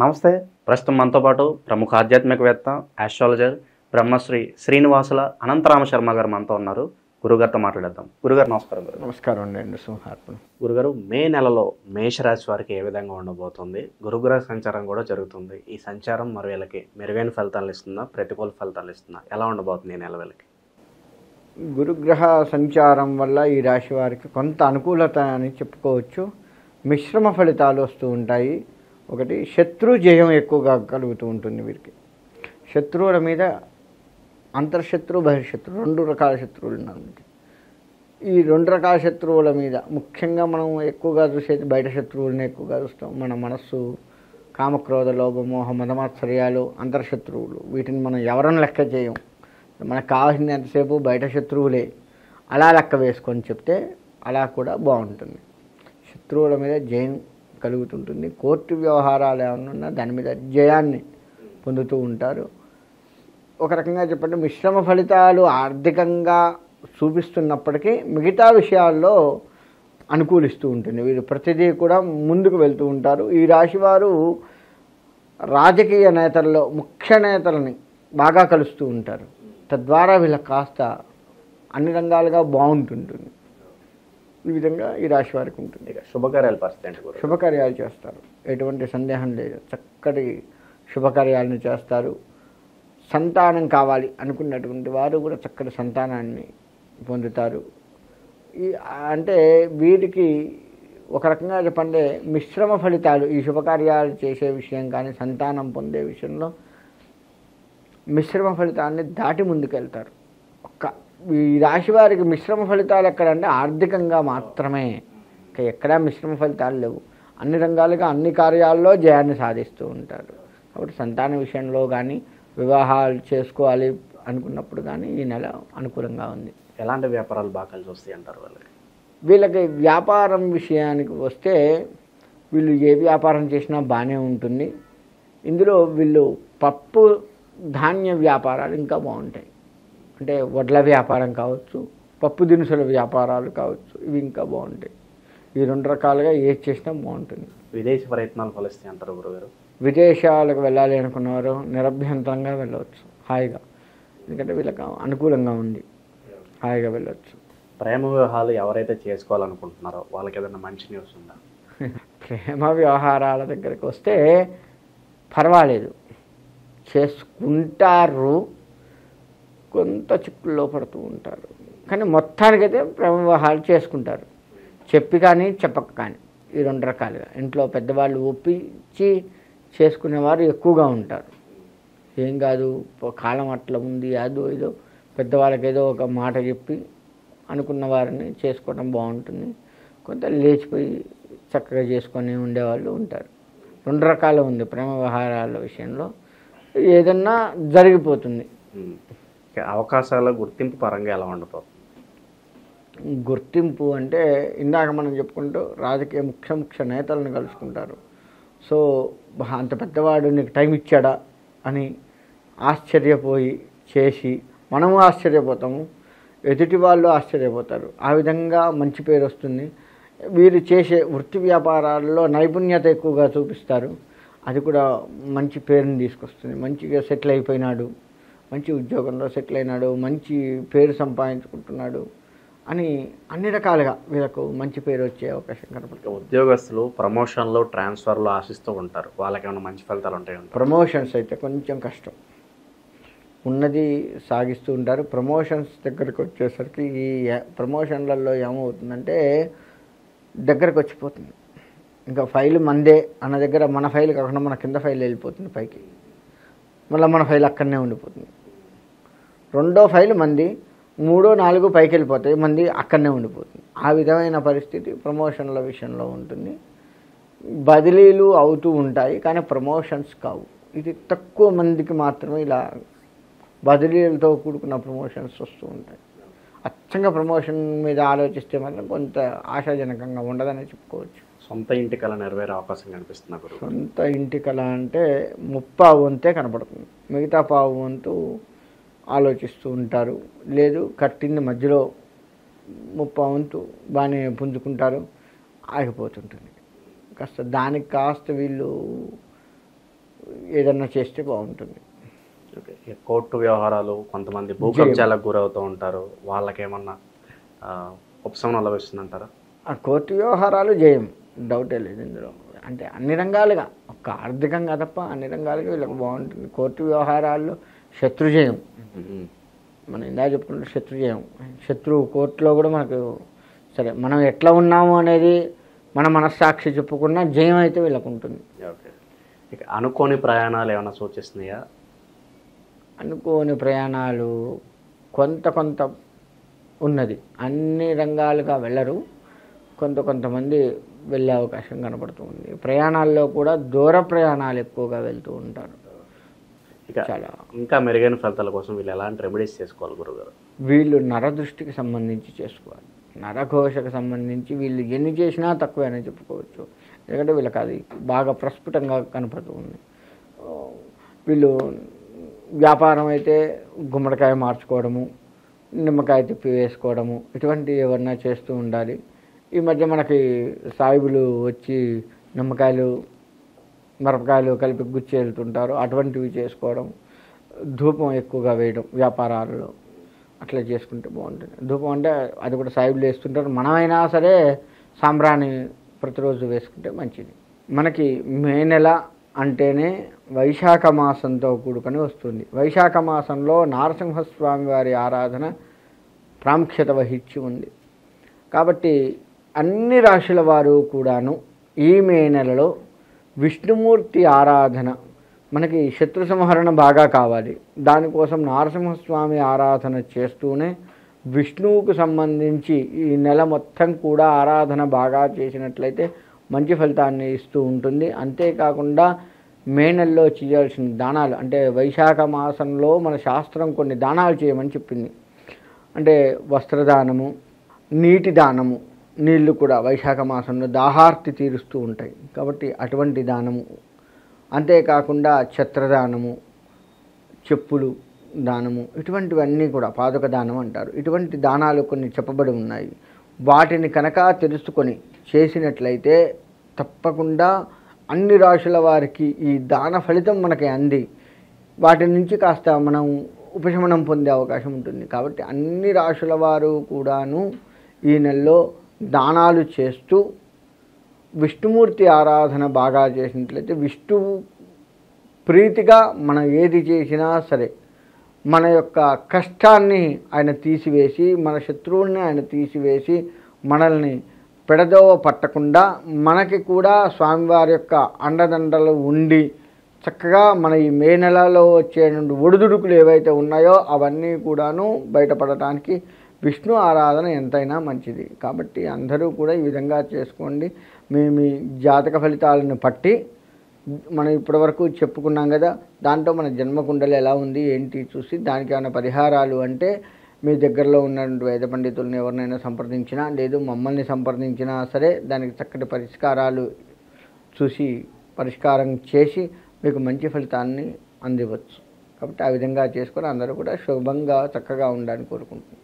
నమస్తే. ప్రస్తుతం మనతో పాటు ప్రముఖ ఆధ్యాత్మికవేత్త, ఆస్ట్రాలజర్ బ్రహ్మశ్రీ శ్రీనివాసుల అనంతరామ శర్మ గారు మనతో ఉన్నారు. గురుగారితో మాట్లాడేద్దాం. గురుగారు నమస్కారం. నమస్కారం అండి. సింహార్పణ. గురుగారు, మే నెలలో మేషరాశి వారికి ఏ విధంగా ఉండబోతుంది? గురుగ్రహ సంచారం కూడా జరుగుతుంది. ఈ సంచారం మరి వీళ్ళకి మెరుగైన ఫలితాలు ఇస్తుందా, ప్రతికూల ఫలితాలు ఇస్తుందా? ఎలా ఉండబోతుంది ఈ నెల వీళ్ళకి? గురుగ్రహ సంచారం వల్ల ఈ రాశి వారికి కొంత అనుకూలత అని చెప్పుకోవచ్చు. మిశ్రమ ఫలితాలు వస్తూ ఉంటాయి. ఒకటి, శత్రు జయం ఎక్కువగా కలుగుతూ ఉంటుంది వీరికి. శత్రువుల మీద అంతర్శత్రు, బహిర్శత్రు, రెండు రకాల శత్రువులు ఉన్నారు. ఈ రెండు రకాల శత్రువుల మీద ముఖ్యంగా మనం ఎక్కువగా చూసేది బయట శత్రువులని ఎక్కువగా చూస్తాం. మన మనస్సు, కామక్రోధ లోభ మోహ మదమాత్సర్యాలు అంతర్శత్రువులు. వీటిని మనం ఎవరిని లెక్క చేయం. మనకు కావాల్సింది ఎంతసేపు బయట శత్రువులే. అలా లెక్క వేసుకొని చెప్తే అలా కూడా బాగుంటుంది. శత్రువుల మీద జయం కలుగుతుంటుంది. కోర్టు వ్యవహారాలు ఏమన్నా ఉన్నా దాని మీద జయాన్ని పొందుతూ ఉంటారు. ఒక రకంగా చెప్పండి, మిశ్రమ ఫలితాలు ఆర్థికంగా చూపిస్తున్నప్పటికీ మిగతా విషయాల్లో అనుకూలిస్తూ ఉంటుంది. వీరు ప్రతిదీ కూడా ముందుకు వెళ్తూ ఉంటారు. ఈ రాశివారు రాజకీయ నేతల్లో ముఖ్య నేతలని బాగా కలుస్తూ ఉంటారు. తద్వారా వీళ్ళకి కాస్త అన్ని రంగాలుగా బాగుంటుంటుంది. ఈ విధంగా ఈ రాశి వారికి ఉంటుంది. ఇక శుభకార్యాల పరిస్థితి ఏంటి? శుభకార్యాలు చేస్తారు, ఎటువంటి సందేహం లేదు. చక్కటి శుభకార్యాలను చేస్తారు. సంతానం కావాలి అనుకున్నటువంటి వారు కూడా చక్కటి సంతానాన్ని పొందుతారు. అంటే వీరికి ఒక రకంగా చెప్పండి, మిశ్రమ ఫలితాలు ఈ శుభకార్యాలు చేసే విషయం కానీ సంతానం పొందే విషయంలో మిశ్రమ ఫలితాన్ని దాటి ముందుకెళ్తారు. ఈ రాశి వారికి మిశ్రమ ఫలితాలు ఎక్కడంటే ఆర్థికంగా మాత్రమే. ఎక్కడా మిశ్రమ ఫలితాలు లేవు. అన్ని రంగాలుగా అన్ని కార్యాల్లో జయాన్ని సాధిస్తూ ఉంటారు. కాబట్టి సంతాన విషయంలో కానీ వివాహాలు చేసుకోవాలి అనుకున్నప్పుడు కానీ ఈ నెల అనుకూలంగా ఉంది. ఎలాంటి వ్యాపారాలు బాగా కలిసి వస్తాయి అంటారు వాళ్ళకి? వీళ్ళకి వ్యాపారం విషయానికి వస్తే వీళ్ళు ఏ వ్యాపారం చేసినా బాగానే ఉంటుంది. ఇందులో వీళ్ళు పప్పు ధాన్య వ్యాపారాలు ఇంకా బాగుంటాయి. అంటే వడ్ల వ్యాపారం కావచ్చు, పప్పు దినుసుల వ్యాపారాలు కావచ్చు, ఇవి ఇంకా బాగుంటాయి. ఈ రెండు రకాలుగా ఏది చేసినా బాగుంటుంది. విదేశీ ప్రయత్నాలు ఫలిస్తాయి అంటారు గురుగారు? విదేశాలకు వెళ్ళాలి అనుకున్నవారు నిరభ్యంతరంగా వెళ్ళవచ్చు హాయిగా. ఎందుకంటే వీళ్ళకి అనుకూలంగా ఉంది, హాయిగా వెళ్ళవచ్చు. ప్రేమ వివాహాలు ఎవరైతే చేసుకోవాలనుకుంటున్నారో వాళ్ళకి ఏదైనా మంచి న్యూస్ ఉందా? ప్రేమ వ్యవహారాల దగ్గరికి వస్తే పర్వాలేదు, చేసుకుంటారు. కొంత చిక్కుల్లో పడుతూ ఉంటారు. కానీ మొత్తానికైతే ప్రేమ వివాహాలు చేసుకుంటారు. చెప్పి కానీ చెప్పక కానీ, ఈ రెండు రకాలుగా. ఇంట్లో పెద్దవాళ్ళు ఒప్పించి చేసుకునేవారు ఎక్కువగా ఉంటారు. ఏం కాదు, కాలం అట్లా ఉంది, అదో ఏదో పెద్దవాళ్ళకి ఏదో ఒక మాట చెప్పి అనుకున్న వారిని చేసుకోవడం బాగుంటుంది. కొంత లేచిపోయి చక్కగా చేసుకొని ఉండేవాళ్ళు ఉంటారు. రెండు రకాలు ఉంది ప్రేమ వ్యవహారాల విషయంలో. ఏదన్నా జరిగిపోతుంది. అవకాశాల గుర్తింపు పరంగా ఎలా ఉండబోతుంది? గుర్తింపు అంటే ఇందాక మనం చెప్పుకుంటూ రాజకీయ ముఖ్య నేతలను కలుసుకుంటారు. సో అంత పెద్దవాడు నీకు టైం ఇచ్చాడా అని ఆశ్చర్యపోయి చేసి మనము ఆశ్చర్యపోతాము, ఎదుటి వాళ్ళు ఆశ్చర్యపోతారు. ఆ విధంగా మంచి పేరు వస్తుంది. వీరు చేసే వృత్తి వ్యాపారాల్లో నైపుణ్యత ఎక్కువగా చూపిస్తారు. అది కూడా మంచి పేరుని తీసుకొస్తుంది. మంచిగా సెటిల్ అయిపోయినాడు, మంచి ఉద్యోగంలో సెటిల్ అయినాడు, మంచి పేరు సంపాదించుకుంటున్నాడు అని అన్ని రకాలుగా వీళ్ళకు మంచి పేరు వచ్చే అవకాశం కనపడుతుంది. ఉద్యోగస్తులు ప్రమోషన్లు, ట్రాన్స్ఫర్లు ఆశిస్తూ ఉంటారు. వాళ్ళకి ఏమైనా మంచి ఫలితాలు ఉంటాయి? ప్రమోషన్స్ అయితే కొంచెం కష్టం. ఉన్నది సాగిస్తూ ఉంటారు. ప్రమోషన్స్ దగ్గరికి వచ్చేసరికి ఈ ప్రమోషన్లలో ఏమవుతుందంటే దగ్గరకు వచ్చిపోతుంది. ఇంకా ఫైల్ మందే అన్న దగ్గర మన ఫైల్ కాకుండా మన కింద ఫైల్ వెళ్ళిపోతుంది పైకి. మళ్ళీ మన ఫైల్ అక్కడనే ఉండిపోతుంది. రెండో ఫైల్ మంది, 3, 4 పైకి వెళ్ళిపోతాయి, మంది అక్కడనే ఉండిపోతుంది. ఆ విధమైన పరిస్థితి ప్రమోషన్ల విషయంలో ఉంటుంది. బదిలీలు అవుతూ ఉంటాయి కానీ ప్రమోషన్స్ కావు. ఇది తక్కువ మందికి మాత్రమే ఇలా బదిలీలతో కూడుకున్న ప్రమోషన్స్ వస్తూ ఉంటాయి. అచ్చంగా ప్రమోషన్ మీద ఆలోచిస్తే మాత్రం కొంత ఆశాజనకంగా ఉండదని చెప్పుకోవచ్చు. సొంత ఇంటి కళ నెరవేరే అవకాశం కనిపిస్తుంది. సొంత ఇంటి కళ అంటే 30 వంతే కనపడుతుంది. మిగతా 1/4 వంతు ఆలోచిస్తూ ఉంటారు. లేదు కట్టింది మధ్యలో 30 వంతు బాగానే పుంజుకుంటారు, ఆగిపోతుంటుంది. కాస్త దానికి కాస్త వీళ్ళు ఏదన్నా చేస్తే బాగుంటుంది. ఓకే. ఈ కోర్టు వ్యవహారాలు కొంతమంది భూకబ్జాలకు గురవుతూ ఉంటారు, వాళ్ళకేమన్నా ఉపశమనం లభిస్తుందంటారా? ఆ కోర్టు వ్యవహారాలు జయం, డౌటే లేదు ఇందులో. అంటే అన్ని రంగాలుగా, ఒక్క ఆర్థికంగా తప్ప అన్ని రంగాలుగా వీళ్ళకి బాగుంటుంది. కోర్టు వ్యవహారాల్లో శత్రుజయం, మనం ఇందాక చెప్పుకుంటే శత్రుజయం. శత్రువు కోర్టులో కూడా మనకు సరే మనం ఎట్లా ఉన్నాము అనేది మన మనస్సాక్షి చెప్పుకున్న జయం అయితే వీళ్ళకు ఉంటుంది. ఓకే. ఇక అనుకోని ప్రయాణాలు ఏమైనా సూచిస్తున్నాయా? అనుకోని ప్రయాణాలు కొంత ఉన్నది. అన్ని రంగాలుగా వెళ్ళరు, కొంతమంది వెళ్ళే అవకాశం కనపడుతుంది. ప్రయాణాల్లో కూడా దూర ప్రయాణాలు ఎక్కువగా వెళ్తూ ఉంటారు. ఇక చాలా ఇంకా మెరుగైన ఫలితాల కోసం వీళ్ళు ఎలాంటి రెమెడీస్ చేసుకోవాలి గురుగారు? వీళ్ళు నరదృష్టికి సంబంధించి చేసుకోవాలి. నరఘోషకు సంబంధించి వీళ్ళు ఎన్ని చేసినా తక్కువేనే చెప్పుకోవచ్చు. ఎందుకంటే వీళ్ళకి అది బాగా ప్రస్ఫుటంగా కనపడుతూ ఉంది. వీళ్ళు వ్యాపారం అయితే గుమ్మడికాయ మార్చుకోవడము, నిమ్మకాయ తిప్పి వేసుకోవడము, ఇటువంటి ఏమన్నా చేస్తూ ఉండాలి. ఈ మధ్య మనకి సాయిబులు వచ్చి నిమ్మకాయలు మిరపకాయలు కలిపి గుచ్చి వెళ్తుంటారు, అటువంటివి చేసుకోవడం. ధూపం ఎక్కువగా వేయడం వ్యాపారాలలో, అట్లా చేసుకుంటే బాగుంటుంది. ధూపం అంటే అది కూడా సాయిబులు వేస్తుంటారు, మనమైనా సరే సాంబ్రాణి ప్రతిరోజు వేసుకుంటే మంచిది. మనకి మే నెల అంటేనే వైశాఖ మాసంతో కూడుకొని వస్తుంది. వైశాఖ మాసంలో నరసింహస్వామి వారి ఆరాధన ప్రాముఖ్యత వహించి ఉంది. కాబట్టి అన్ని రాశుల వారు కూడాను ఈ మే నెలలో విష్ణుమూర్తి ఆరాధన, మనకి శత్రు సంహరణ బాగా కావాలి, దానికోసం నరసింహస్వామి ఆరాధన చేస్తూనే విష్ణువుకు సంబంధించి ఈ నెల మొత్తం కూడా ఆరాధన బాగా చేసినట్లయితే మంచి ఫలితాన్ని ఇస్తూ ఉంటుంది. అంతేకాకుండా మే నెలలో చేయాల్సిన దానాలు, అంటే వైశాఖ మాసంలో మన శాస్త్రం కొన్ని దానాలు చేయమని చెప్పింది. అంటే వస్త్రదానము, నీటి దానము, నీళ్లు కూడా వైశాఖ మాసంలో దాహార్తి తీరుస్తూ ఉంటాయి కాబట్టి అటువంటి దానము, అంతేకాకుండా ఛత్రదానము, చెప్పులు దానము, ఇటువంటివన్నీ కూడా పాదుక దానం అంటారు. ఇటువంటి దానాలు కొన్ని చెప్పబడి ఉన్నాయి. వాటిని కనుక తెలుసుకొని చేసినట్లయితే తప్పకుండా అన్ని రాశుల వారికి ఈ దాన ఫలితం మనకి అంది వాటి నుంచి కాస్త మనం ఉపశమనం పొందే అవకాశం ఉంటుంది. కాబట్టి అన్ని రాశుల వారు కూడాను ఈ నెలలో దానాలు చేస్తూ విష్ణుమూర్తి ఆరాధన బాగా చేసినట్లయితే విష్ణువు ప్రీతిగా మనం ఏది చేసినా సరే మన యొక్క కష్టాన్ని ఆయన తీసివేసి, మన శత్రువుల్ని ఆయన తీసివేసి, మనల్ని పెడదోవ పట్టకుండా మనకి కూడా స్వామివారి యొక్క అండదండలు ఉండి చక్కగా మన ఈ మే నెలలో వచ్చే ఒడిదుడుకులు ఏవైతే ఉన్నాయో అవన్నీ కూడాను బయటపడటానికి విష్ణు ఆరాధన ఎంతైనా మంచిది. కాబట్టి అందరూ కూడా ఈ విధంగా చేసుకోండి. మీ జాతక ఫలితాలను పట్టి మనం ఇప్పటివరకు చెప్పుకున్నాం కదా, దాంట్లో మన జన్మకుండలు ఎలా ఉంది ఏంటి చూసి దానికి ఏమైనా పరిహారాలు అంటే మీ దగ్గరలో ఉన్నటువంటి వేద పండితులను ఎవరినైనా సంప్రదించినా, లేదు మమ్మల్ని సంప్రదించినా సరే దానికి చక్కటి పరిష్కారాలు చూసి పరిష్కారం చేసి మీకు మంచి ఫలితాన్ని అందివచ్చు. కాబట్టి ఆ విధంగా చేసుకొని అందరూ కూడా శుభంగా చక్కగా ఉండాలని కోరుకుంటున్నాను.